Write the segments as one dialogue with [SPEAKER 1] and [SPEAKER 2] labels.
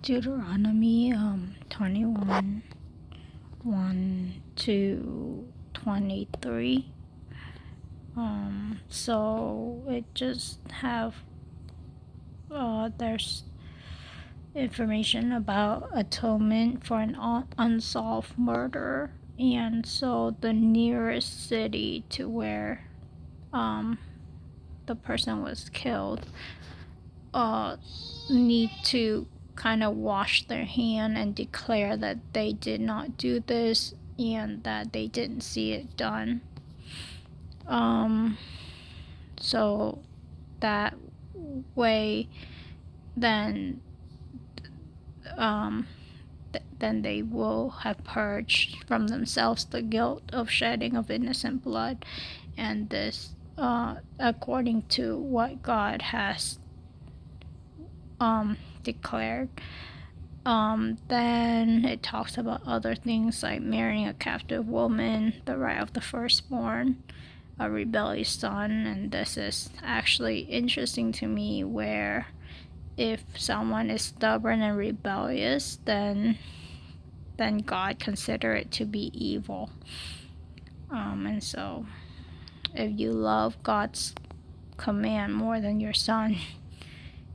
[SPEAKER 1] Deuteronomy 21 1 to 23. So it just have there's information about atonement for an unsolved murder, and so the nearest city to where the person was killed need to kind of wash their hand and declare that they did not do this and that they didn't see it done. So that way, then then they will have purged from themselves the guilt of shedding of innocent blood, and this according to what God has declared. Then it talks about other things like marrying a captive woman, the right of the firstborn, a rebellious son, and this is actually interesting to me, where if someone is stubborn and rebellious, then God consider it to be evil. And so if you love God's command more than your son,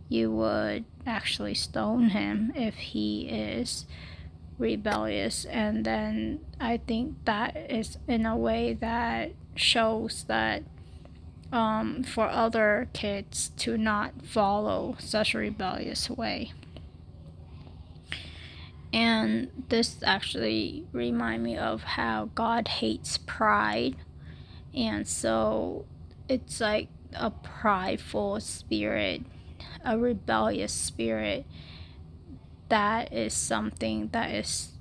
[SPEAKER 1] you would actually stone him if he is rebellious. And then I think that is in a way that shows that for other kids to not follow such a rebellious way. And this actually reminds me of how God hates pride, and so it's like a prideful spirit, a rebellious spirit, that is something that is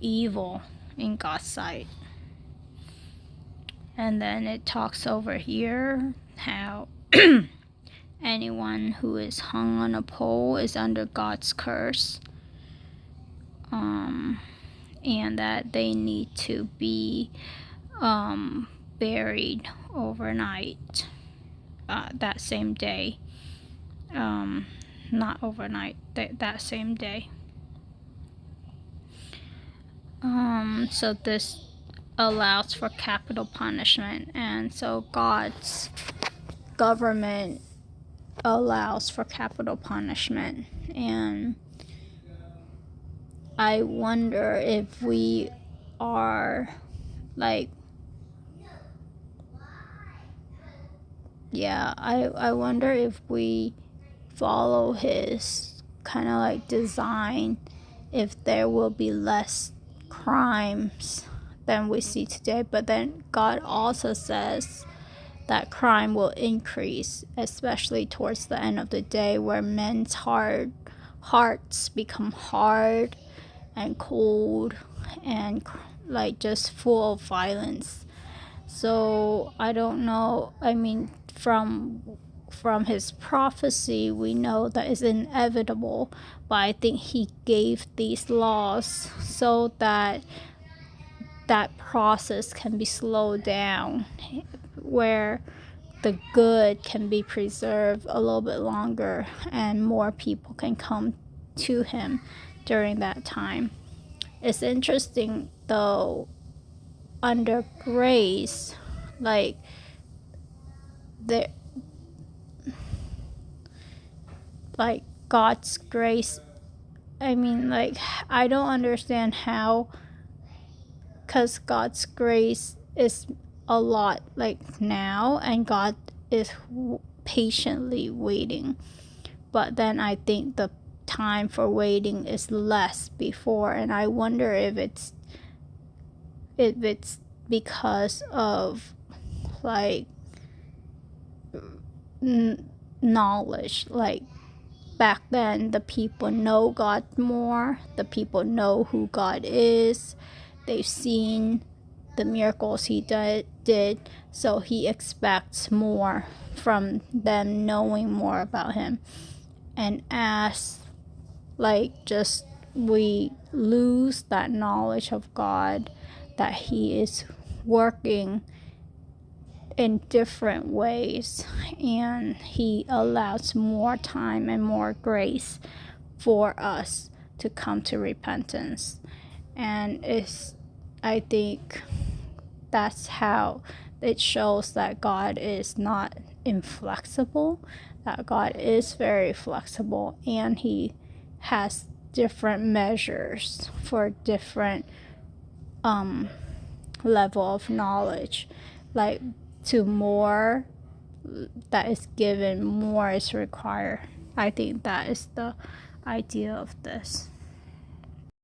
[SPEAKER 1] evil in God's sight. And then it talks over here how anyone who is hung on a pole is under God's curse, and that they need to be buried overnight, that same day. Not overnight, that same day. So this allows for capital punishment, and so God's government allows for capital punishment. And I wonder if we are like, I wonder if we follow his kind of like design, if there will be less crimes than we see today. But then God also says that crime will increase, especially towards the end of the day, where men's hearts become hard and cold and like just full of violence. So I don't know, I mean, from his prophecy we know that it's inevitable, but I think he gave these laws so that that process can be slowed down, where the good can be preserved a little bit longer and more people can come to him during that time. It's interesting though, under grace, like God's grace, I mean, like, I don't understand how, because God's grace is a lot like now, and God is patiently waiting. But then I think the time for waiting is less before, and I wonder if it's because of like knowledge. Like back then the people know God more, the people know who God is, they've seen the miracles he did, so he expects more from them knowing more about him. And as like just we lose that knowledge of God, that he is working in different ways, and he allows more time and more grace for us to come to repentance. And I think that's how it shows that God is not inflexible, that God is very flexible, and he has different measures for different level of knowledge. Like, to more that is given, more is required. I think that is the idea of this.